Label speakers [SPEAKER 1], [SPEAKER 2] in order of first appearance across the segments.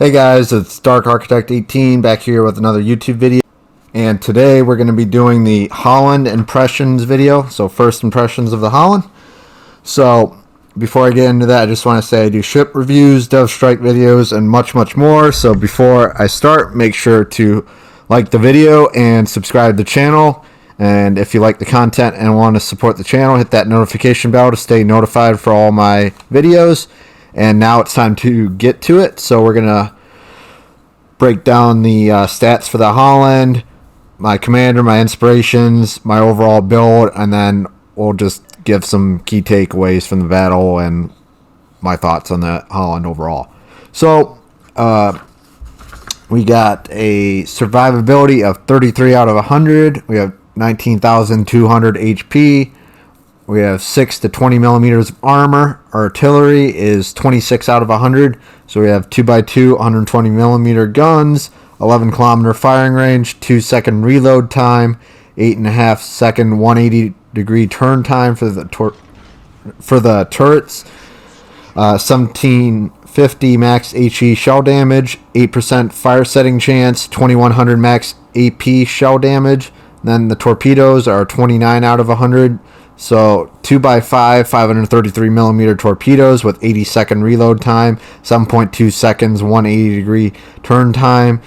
[SPEAKER 1] Hey guys, it's Dark Architect 18 back here with another YouTube video, and today we're going to be doing the Halland impressions video. So first impressions of the Halland. So before I get into that, I just want to say I do ship reviews, dev strike videos, and much more. So before I start, make sure to like the video and subscribe to the channel. And if you like the content and want to support the channel, hit that notification bell to stay notified for all my videos. And now it's time to get to it. So we're going to break down the stats for the Halland, my commander, my inspirations, my overall build, and then we'll just give some key takeaways from the battle and my thoughts on the Halland overall. So we got a survivability of 33 out of 100. We have 19,200 HP. We have 6 to 20 millimeters of armor. Our artillery is 26 out of 100. So we have 2x2 120 millimeter guns, 11 kilometer firing range, 2-second reload time, 8.5 second 180 degree turn time for the turrets, 1750 max HE shell damage, 8% fire setting chance, 2100 max AP shell damage. Then the torpedoes are 29 out of 100. So 2x5 533 millimeter torpedoes with 80-second reload time, 7.2 seconds 180 degree turn time,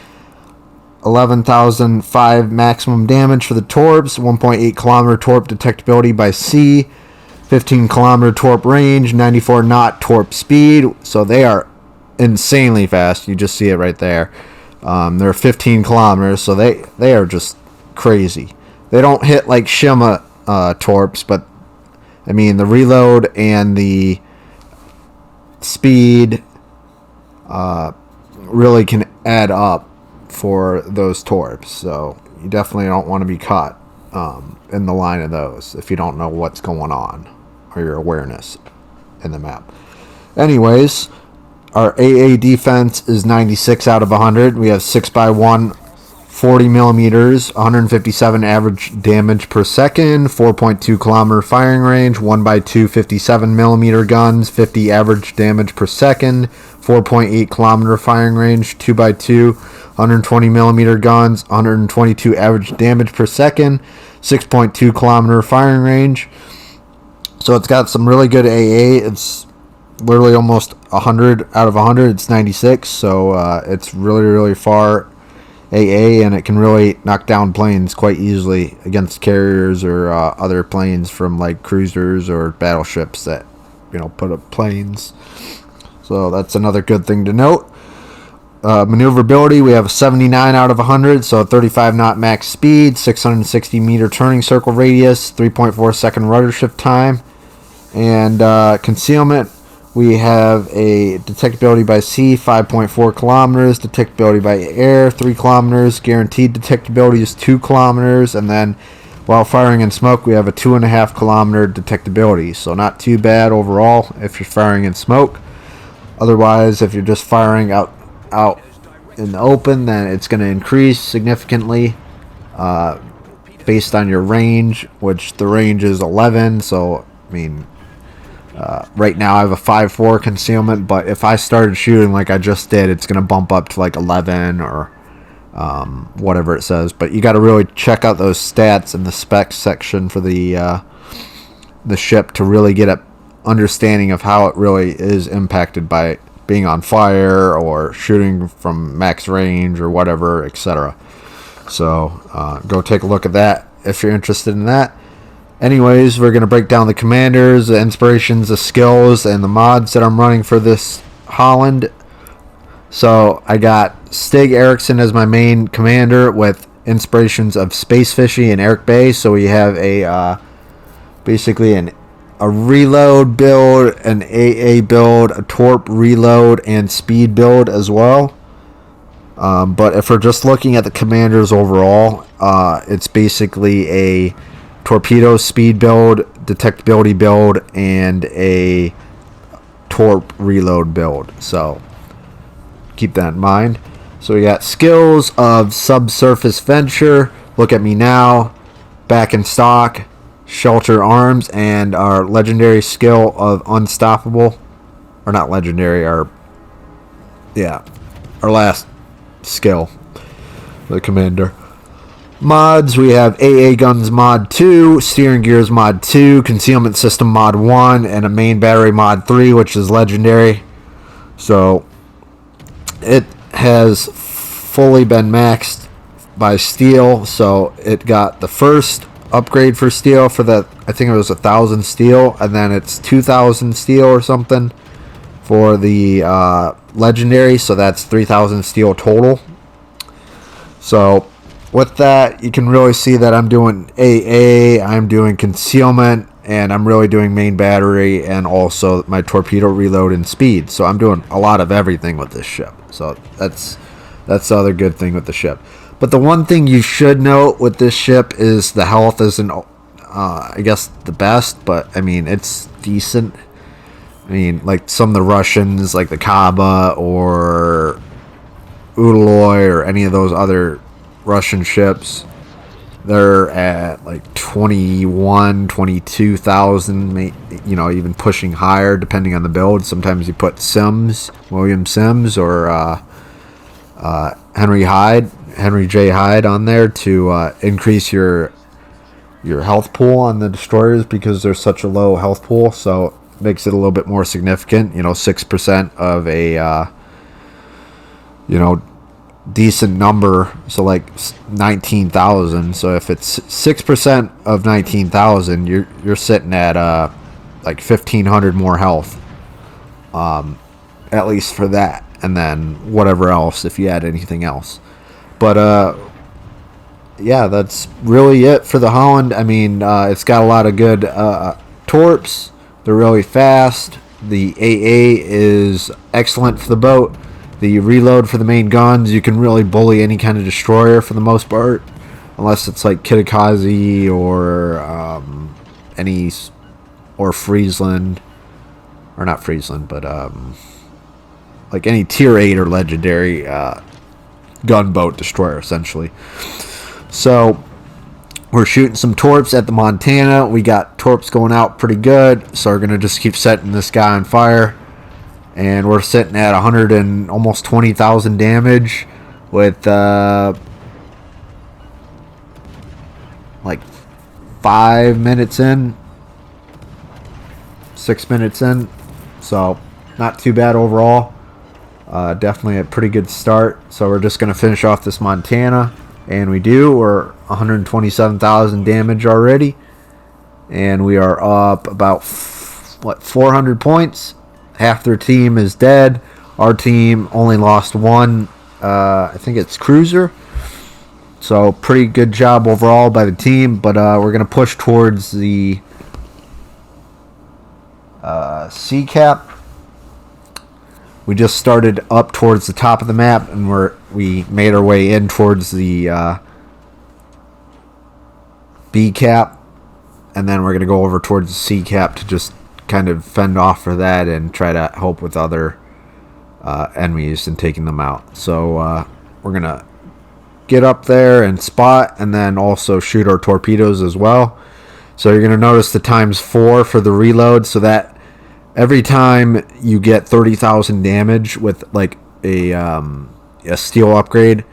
[SPEAKER 1] 11,005 maximum damage for the torps, 1.8 kilometer torp detectability by sea, 15 kilometer torp range, 94 knot torp speed. So they are insanely fast. You just see it right there. They're 15 kilometers, so they are just crazy. They don't hit like Shima torps, but I mean the reload and the speed really can add up for those torps. So you definitely don't want to be caught in the line of those if you don't know what's going on or your awareness in the map. Anyways, our AA defense is 96 out of 100. We have 6x1 40 millimeters, 157 average damage per second, 4.2 kilometer firing range, 1x2 57 millimeter guns, 50 average damage per second, 4.8 kilometer firing range, 2x2 120 millimeter guns, 122 average damage per second, 6.2 kilometer firing range. So it's got some really good AA. It's literally almost 100 out of 100. It's 96, so it's really far AA, and it can really knock down planes quite easily against carriers or other planes from like cruisers or battleships that put up planes. So that's another good thing to note. Maneuverability, we have 79 out of 100, so 35 knot max speed, 660 meter turning circle radius, 3.4 second rudder shift time, and concealment. We have a detectability by sea, 5.4 kilometers, detectability by air, 3 kilometers, guaranteed detectability is 2 kilometers, and then while firing in smoke, we have a 2.5 kilometer detectability. So not too bad overall if you're firing in smoke. Otherwise, if you're just firing out in the open, then it's going to increase significantly based on your range, which the range is 11. So, I mean, right now I have a 5.4 concealment, but if I started shooting like I just did, it's going to bump up to like 11 or whatever it says. But you got to really check out those stats in the specs section for the ship to really get an understanding of how it really is impacted by being on fire or shooting from max range or whatever, etc. So go take a look at that if you're interested in that. Anyways, we're going to break down the commanders, the inspirations, the skills, and the mods that I'm running for this Halland. So I got Stig Eriksson as my main commander with inspirations of Space Fishy and Eric Bay. So we have a basically a reload build, an AA build, a torp reload, and speed build as well. But if we're just looking at the commanders overall, it's basically a torpedo speed build, detectability build, and a torp reload build. So keep that in mind. So we got skills of subsurface venture, look at me now, back in stock, shelter arms, and our legendary skill of unstoppable, or not legendary, our last skill, the commander. Mods, we have AA Guns Mod 2, Steering Gears Mod 2, Concealment System Mod 1, and a Main Battery Mod 3, which is legendary. So, it has fully been maxed by steel, so it got the first upgrade for steel for the, I think it was 1,000 steel, and then it's 2,000 steel or something for the legendary, so that's 3,000 steel total. So with that, you can really see that I'm doing AA, I'm doing concealment, and I'm really doing main battery, and also my torpedo reload and speed. So I'm doing a lot of everything with this ship. So that's the other good thing with the ship. But the one thing you should note with this ship is the health isn't, I guess, the best, but I mean, it's decent. I mean, like some of the Russians, like the Kaba or Udaloy or any of those other Russian ships, they're at like 21, 22,000, you know, even pushing higher depending on the build. Sometimes you put Sims, William Sims, or Henry J. Hyde on there to increase your health pool on the destroyers because there's such a low health pool. So it makes it a little bit more significant. You know, 6% of a decent number, so like 19,000. So if it's 6% of 19,000, you're sitting at like 1,500 more health, at least for that, and then whatever else if you add anything else. But yeah, that's really it for the Halland. I mean, it's got a lot of good torps. They're really fast. The AA is excellent for the boat. The reload for the main guns, you can really bully any kind of destroyer for the most part, unless it's like Kitakazi or Friesland, or not Friesland, but like any tier 8 or legendary gunboat destroyer, essentially. So we're shooting some torps at the Montana. We got torps going out pretty good, so we're gonna just keep setting this guy on fire. And we're sitting at 100 and almost 20,000 damage with like 5 minutes in, 6 minutes in. So not too bad overall. Definitely a pretty good start. So we're just going to finish off this Montana. And we do. We're 127,000 damage already. And we are up about, 400 points. Half their team is dead. Our team only lost one. I think it's cruiser. So pretty good job overall by the team. But we're going to push towards the sea cap. We just started up towards the top of the map, and we made our way in towards the B cap, and then we're going to go over towards the C cap to just kind of fend off for that and try to help with other enemies and taking them out. So we're going to get up there and spot, and then also shoot our torpedoes as well. So you're going to notice the ×4 for the reload, so that every time you get 30,000 damage with like a steel upgrade,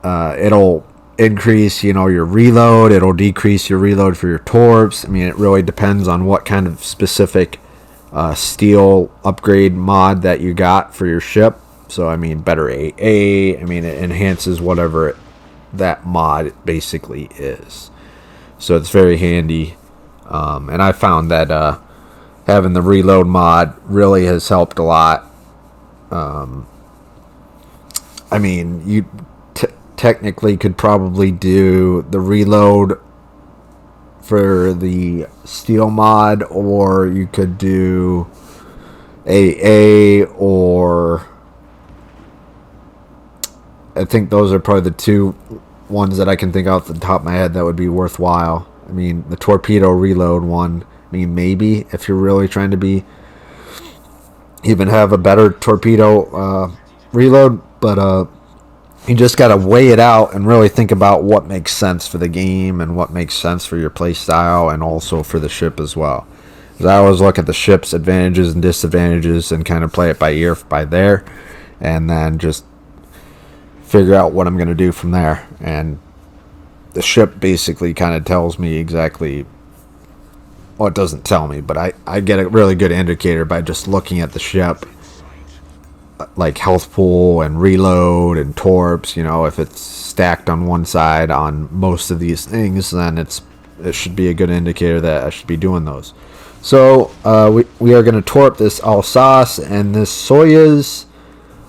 [SPEAKER 1] it'll increase, your reload. It'll decrease your reload for your torps. I mean, it really depends on what kind of specific steel upgrade mod that you got for your ship. So, I mean, better AA. I mean, it enhances whatever that mod basically is. So it's very handy. And I found that having the reload mod really has helped a lot. I mean, you technically could probably do the reload for the steel mod, or you could do AA, or I think those are probably the two ones that I can think off the top of my head that would be worthwhile. I mean, the torpedo reload one, I mean, maybe if you're really trying to be even have a better torpedo reload, but you just got to weigh it out and really think about what makes sense for the game and what makes sense for your play style, and also for the ship as well. Because I always look at the ship's advantages and disadvantages and kind of play it by ear by there. and then just figure out what I'm going to do from there. And the ship basically kind of tells me exactly, well, it doesn't tell me, but I get a really good indicator by just looking at the ship, like health pool and reload and torps. You know, if it's stacked on one side on most of these things, then it should be a good indicator that I should be doing those. So we are going to torp this Alsace and this Soyuz.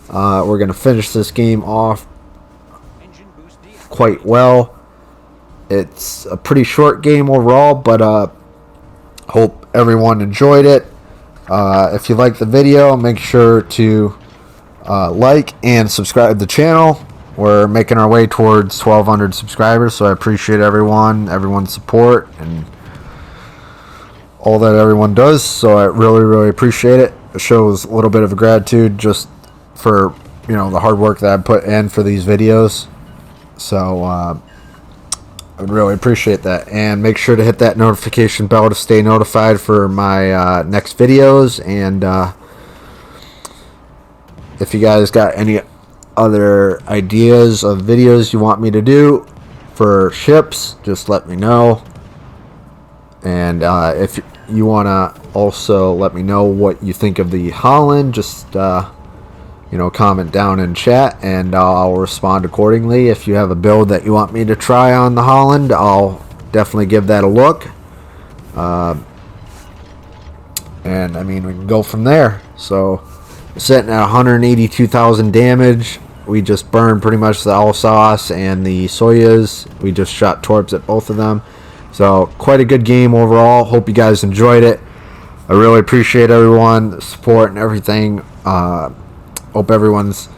[SPEAKER 1] We're going to finish this game off quite well. It's a pretty short game overall, but hope everyone enjoyed it. If you like the video, make sure to like and subscribe to the channel. We're making our way towards 1,200 subscribers, so I appreciate everyone's support and all that everyone does. So I really appreciate it. It shows a little bit of gratitude just for, you know, the hard work that I put in for these videos. So I would really appreciate that. And make sure to hit that notification bell to stay notified for my next videos. And if you guys got any other ideas of videos you want me to do for ships, just let me know. And if you want to also let me know what you think of the Halland, just you know, comment down in chat, and I'll respond accordingly. If you have a build that you want me to try on the Halland, I'll definitely give that a look. And I mean, we can go from there. So sitting at 182,000 damage. We just burned pretty much the Alsace and the Soyuz. We just shot torps at both of them. So quite a good game overall. Hope you guys enjoyed it. I really appreciate everyone, the support and everything. Hope everyone's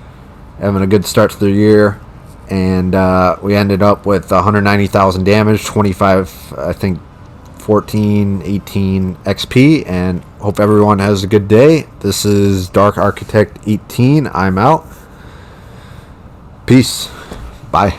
[SPEAKER 1] having a good start to their year. And we ended up with 190,000 damage, 25, I think 14, 18 XP. And hope everyone has a good day. This is Dark Architect 18. I'm out. Peace. Bye.